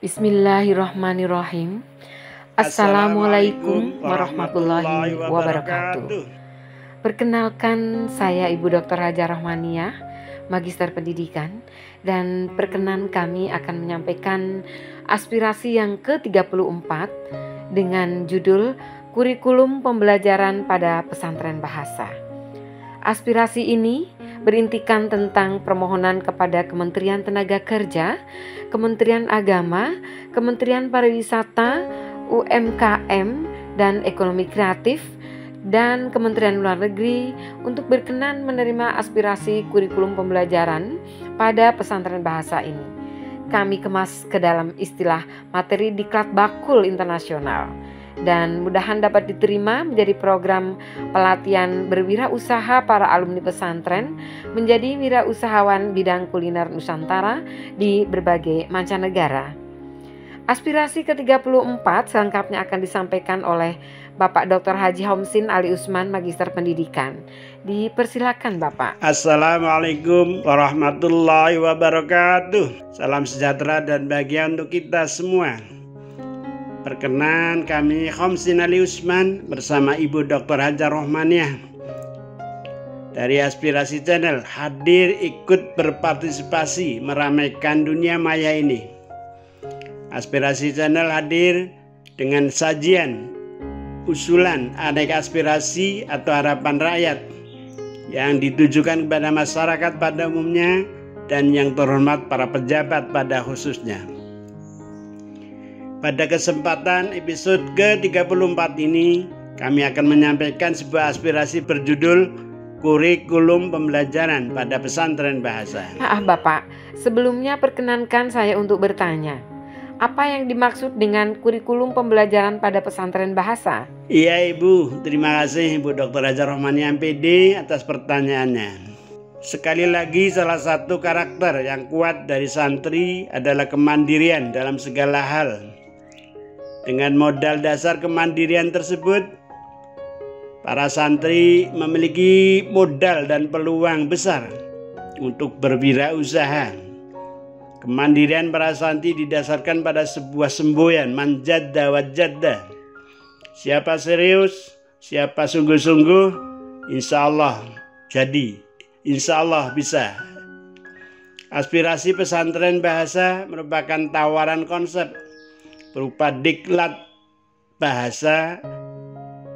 Bismillahirrahmanirrahim. Assalamualaikum warahmatullahi wabarakatuh. Perkenalkan, saya Ibu Dr. Haja Rohmaniah, Magister Pendidikan, dan perkenan kami akan menyampaikan aspirasi yang ke-34 dengan judul Kurikulum Pembelajaran pada Pesantren Bahasa. Aspirasi ini berintikan tentang permohonan kepada Kementerian Tenaga Kerja, Kementerian Agama, Kementerian Pariwisata, UMKM dan Ekonomi Kreatif, dan Kementerian Luar Negeri untuk berkenan menerima aspirasi kurikulum pembelajaran pada pesantren bahasa ini. Kami kemas ke dalam istilah materi Diklat Bakul Internasional dan mudahan dapat diterima menjadi program pelatihan berwirausaha para alumni pesantren menjadi wirausahawan bidang kuliner Nusantara di berbagai mancanegara. Aspirasi ke-34 selengkapnya akan disampaikan oleh Bapak Dr. Haji Homsin Ali Usman, Magister Pendidikan. Dipersilakan Bapak. Assalamualaikum warahmatullahi wabarakatuh. Salam sejahtera dan bahagia untuk kita semua. Perkenan kami Homsin Ali Usman bersama Ibu Dr. Haja Rohmaniah dari Aspirasi Channel hadir ikut berpartisipasi meramaikan dunia maya ini. Aspirasi Channel hadir dengan sajian, usulan, aneka aspirasi atau harapan rakyat yang ditujukan kepada masyarakat pada umumnya dan yang terhormat para pejabat pada khususnya. Pada kesempatan episode ke-34 ini, kami akan menyampaikan sebuah aspirasi berjudul Kurikulum Pembelajaran pada Pesantren Bahasa. Maaf Bapak, sebelumnya perkenankan saya untuk bertanya. Apa yang dimaksud dengan kurikulum pembelajaran pada pesantren bahasa? Iya Ibu, terima kasih Ibu Dr. Haja Rohmaniah MPD atas pertanyaannya. Sekali lagi, salah satu karakter yang kuat dari santri adalah kemandirian dalam segala hal. Dengan modal dasar kemandirian tersebut, para santri memiliki modal dan peluang besar untuk berwirausaha. Kemandirian para santri didasarkan pada sebuah semboyan manjadda wajadda. Siapa serius, siapa sungguh-sungguh, insya Allah jadi, insya Allah bisa. Aspirasi pesantren bahasa merupakan tawaran konsep berupa diklat bahasa,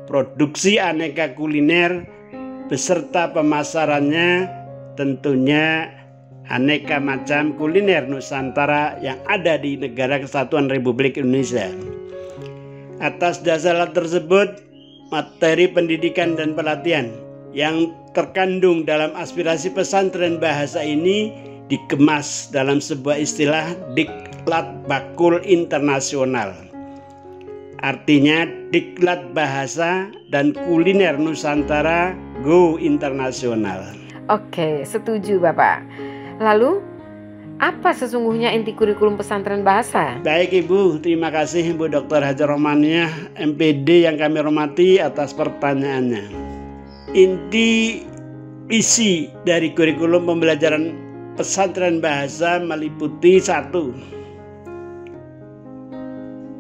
produksi aneka kuliner, beserta pemasarannya tentunya aneka macam kuliner Nusantara yang ada di Negara Kesatuan Republik Indonesia. Atas dasar tersebut, materi pendidikan dan pelatihan yang terkandung dalam aspirasi pesantren bahasa ini dikemas dalam sebuah istilah Diklat Bakul Internasional. Artinya Diklat Bahasa dan Kuliner Nusantara Go Internasional. Oke, setuju Bapak. Lalu, apa sesungguhnya inti kurikulum pesantren bahasa? Baik Ibu, terima kasih Ibu Dr. Haja Rohmaniah MPD yang kami hormati atas pertanyaannya. Inti isi dari kurikulum pembelajaran pesantren bahasa meliputi satu.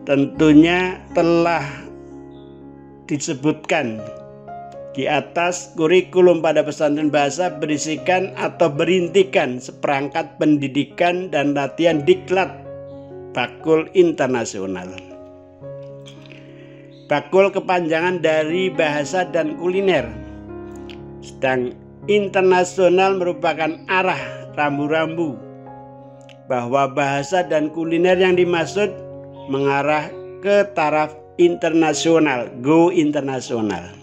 Tentunya telah disebutkan di atas, kurikulum pada pesantren bahasa berisikan atau berintikan seperangkat pendidikan dan latihan diklat bakul internasional. Bakul kepanjangan dari bahasa dan kuliner, sedang internasional merupakan arah rambu-rambu bahwa bahasa dan kuliner yang dimaksud mengarah ke taraf internasional, go internasional.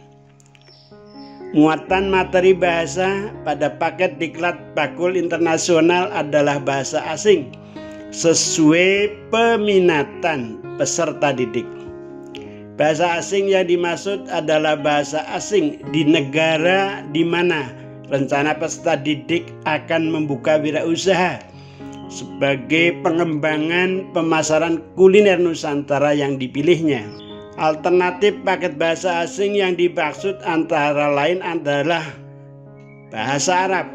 Muatan materi bahasa pada paket diklat bakul internasional adalah bahasa asing sesuai peminatan peserta didik. Bahasa asing yang dimaksud adalah bahasa asing di negara di mana rencana peserta didik akan membuka wirausaha sebagai pengembangan pemasaran kuliner Nusantara yang dipilihnya. Alternatif paket bahasa asing yang dimaksud antara lain adalah bahasa Arab,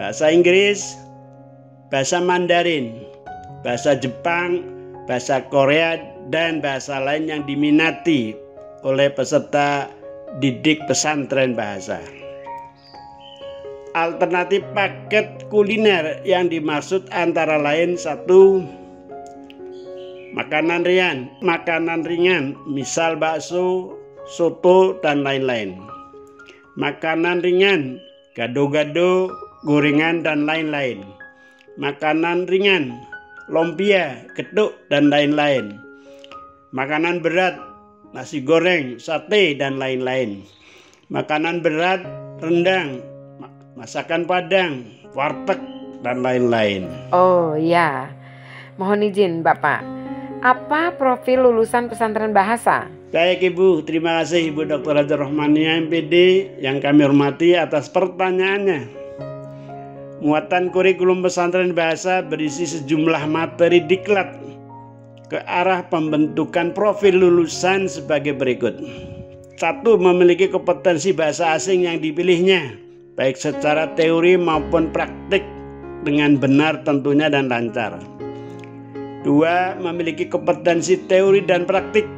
bahasa Inggris, bahasa Mandarin, bahasa Jepang, bahasa Korea, dan bahasa lain yang diminati oleh peserta didik pesantren bahasa. Alternatif paket kuliner yang dimaksud antara lain: 1. Makanan ringan, misal bakso, soto, dan lain-lain. Makanan ringan, gado-gado, gorengan, dan lain-lain. Makanan ringan, lumpia, getuk, dan lain-lain. Makanan berat, nasi goreng, sate, dan lain-lain. Makanan berat, rendang, masakan Padang, warteg, dan lain-lain. Oh ya, mohon izin Bapak, apa profil lulusan pesantren bahasa? Baik Ibu, terima kasih Ibu Dr. Hajar Rohmaniah MPD yang kami hormati atas pertanyaannya. Muatan kurikulum pesantren bahasa berisi sejumlah materi diklat ke arah pembentukan profil lulusan sebagai berikut. 1. Memiliki kompetensi bahasa asing yang dipilihnya, baik secara teori maupun praktik dengan benar tentunya dan lancar. 2. Memiliki kompetensi teori dan praktik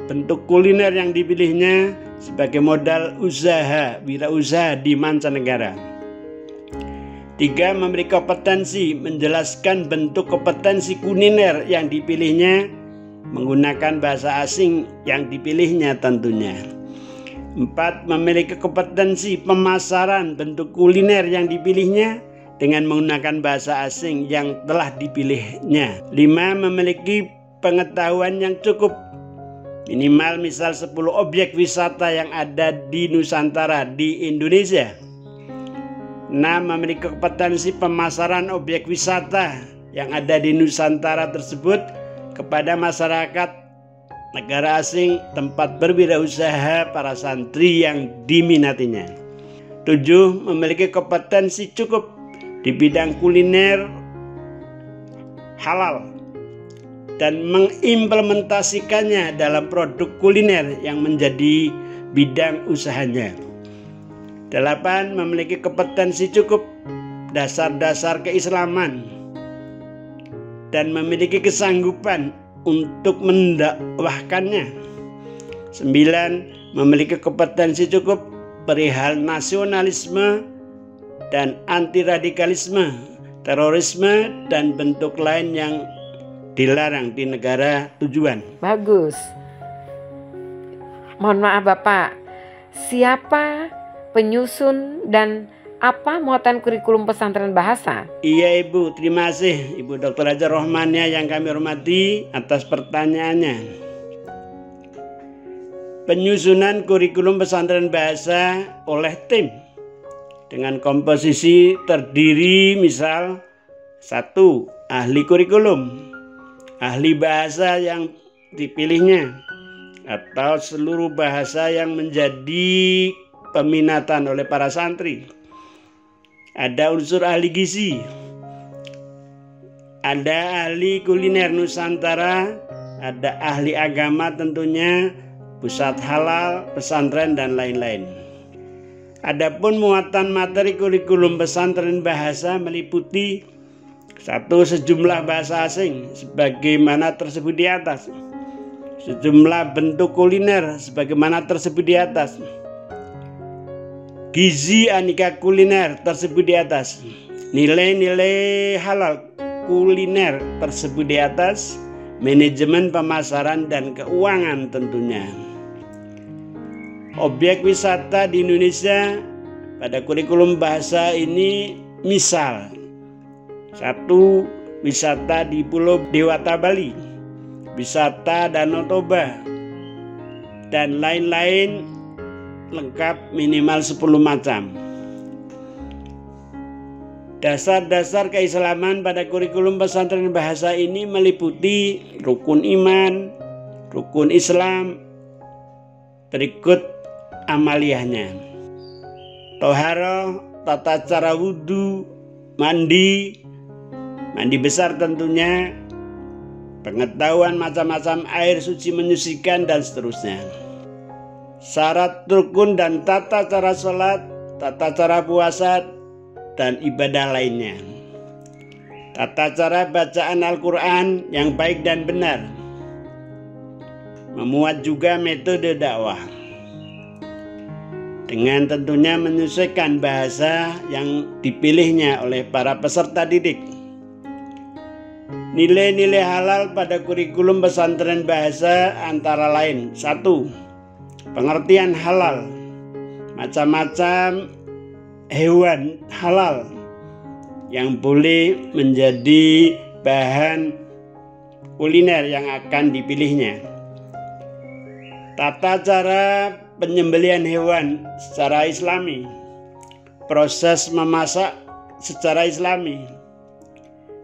bentuk kuliner yang dipilihnya sebagai modal usaha, wirausaha di mancanegara. 3. Memiliki kompetensi menjelaskan bentuk kompetensi kuliner yang dipilihnya menggunakan bahasa asing yang dipilihnya tentunya. 4. Memiliki kompetensi pemasaran bentuk kuliner yang dipilihnya dengan menggunakan bahasa asing yang telah dipilihnya. 5. Memiliki pengetahuan yang cukup, minimal misal 10 objek wisata yang ada di Nusantara di Indonesia. 6. Memiliki kompetensi pemasaran objek wisata yang ada di Nusantara tersebut kepada masyarakat negara asing tempat berwirausaha para santri yang diminatinya. 7. Memiliki kompetensi cukup di bidang kuliner halal dan mengimplementasikannya dalam produk kuliner yang menjadi bidang usahanya. 8. Memiliki kompetensi cukup dasar-dasar keislaman dan memiliki kesanggupan untuk mendakwahkannya. 9. Memiliki kompetensi cukup perihal nasionalisme dan anti radikalisme, terorisme, dan bentuk lain yang dilarang di negara tujuan. Bagus. Mohon maaf Bapak, siapa penyusun dan apa muatan kurikulum pesantren bahasa? Iya Ibu, terima kasih Ibu Dr. Hajar Rohmaniah yang kami hormati atas pertanyaannya. Penyusunan kurikulum pesantren bahasa oleh tim dengan komposisi terdiri misal 1. Ahli kurikulum, ahli bahasa yang dipilihnya atau seluruh bahasa yang menjadi peminatan oleh para santri. Ada unsur ahli gizi, ada ahli kuliner Nusantara, ada ahli agama tentunya, pusat halal, pesantren, dan lain-lain. Adapun muatan materi kurikulum pesantren bahasa meliputi 1. Sejumlah bahasa asing sebagaimana tersebut di atas. Sejumlah bentuk kuliner sebagaimana tersebut di atas. Gizi aneka kuliner tersebut di atas. Nilai-nilai halal kuliner tersebut di atas. Manajemen pemasaran dan keuangan tentunya. Objek wisata di Indonesia pada kurikulum bahasa ini misal 1. Wisata di Pulau Dewata Bali, wisata Danau Toba, dan lain-lain lengkap minimal 10 macam. Dasar-dasar keislaman pada kurikulum pesantren bahasa ini meliputi rukun iman, rukun Islam, berikut amaliyahnya. Toharoh, tata cara wudhu, mandi besar tentunya, pengetahuan macam-macam air suci menyucikan, dan seterusnya. Syarat rukun dan tata cara sholat, tata cara puasa, dan ibadah lainnya. tata cara bacaan Al-Quran yang baik dan benar, memuat juga metode dakwah, dengan tentunya menyesuaikan bahasa yang dipilihnya oleh para peserta didik. Nilai-nilai halal pada kurikulum pesantren bahasa antara lain: 1. Pengertian halal, macam-macam hewan halal yang boleh menjadi bahan kuliner yang akan dipilihnya. Tata cara penyembelihan hewan secara Islami, proses memasak secara Islami,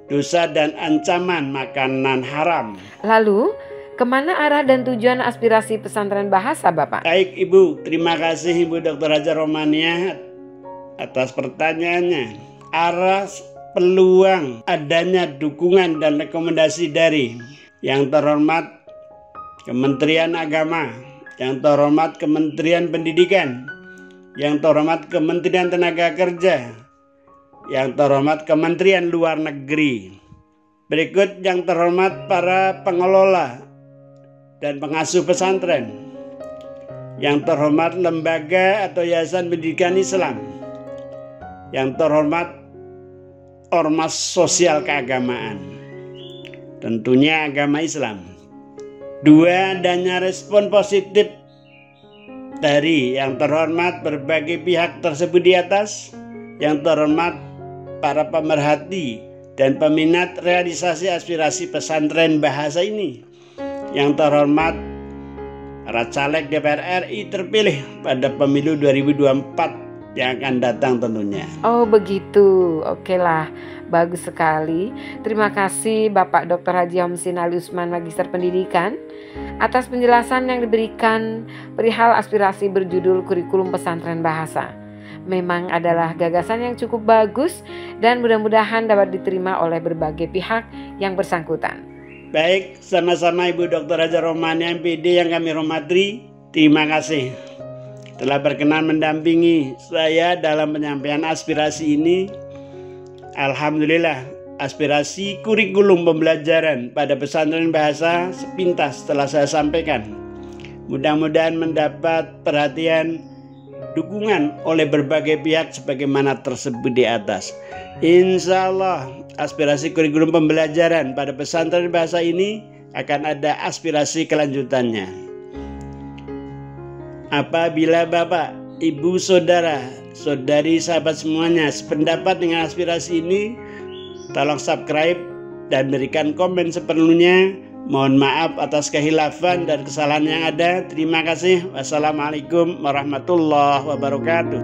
dosa dan ancaman makanan haram. Lalu, kemana arah dan tujuan aspirasi pesantren bahasa, Bapak? Baik Ibu, terima kasih Ibu Dr. Hajar Rohmaniah atas pertanyaannya. Arah, peluang adanya dukungan dan rekomendasi dari yang terhormat Kementerian Agama, yang terhormat Kementerian Pendidikan, yang terhormat Kementerian Tenaga Kerja, yang terhormat Kementerian Luar Negeri. Berikut yang terhormat para pengelola dan pengasuh pesantren, yang terhormat lembaga atau yayasan pendidikan Islam, yang terhormat ormas sosial keagamaan, tentunya agama Islam. 2. Adanya respon positif dari yang terhormat berbagai pihak tersebut di atas, yang terhormat para pemerhati dan peminat realisasi aspirasi pesantren bahasa ini, yang terhormat para caleg DPR RI terpilih pada pemilu 2024 yang akan datang tentunya. Oh begitu, oke lah, bagus sekali. Terima kasih Bapak Dr. Haji Homsin Ali Usman, Magister Pendidikan, atas penjelasan yang diberikan perihal aspirasi berjudul kurikulum pesantren bahasa. Memang adalah gagasan yang cukup bagus dan mudah-mudahan dapat diterima oleh berbagai pihak yang bersangkutan. Baik, sama-sama Ibu Dr. Hajar Rohmaniah MPD yang kami hormati, terima kasih telah berkenan mendampingi saya dalam penyampaian aspirasi ini. Alhamdulillah, aspirasi kurikulum pembelajaran pada pesantren bahasa sepintas telah saya sampaikan. Mudah-mudahan mendapat perhatian dukungan oleh berbagai pihak sebagaimana tersebut di atas. Insya Allah aspirasi kurikulum pembelajaran pada pesantren bahasa ini akan ada aspirasi kelanjutannya. Apabila Bapak, Ibu, Saudara, Saudari, sahabat semuanya sependapat dengan aspirasi ini, tolong subscribe dan berikan komen seperlunya. Mohon maaf atas kehilafan dan kesalahan yang ada. Terima kasih. Wassalamualaikum warahmatullahi wabarakatuh.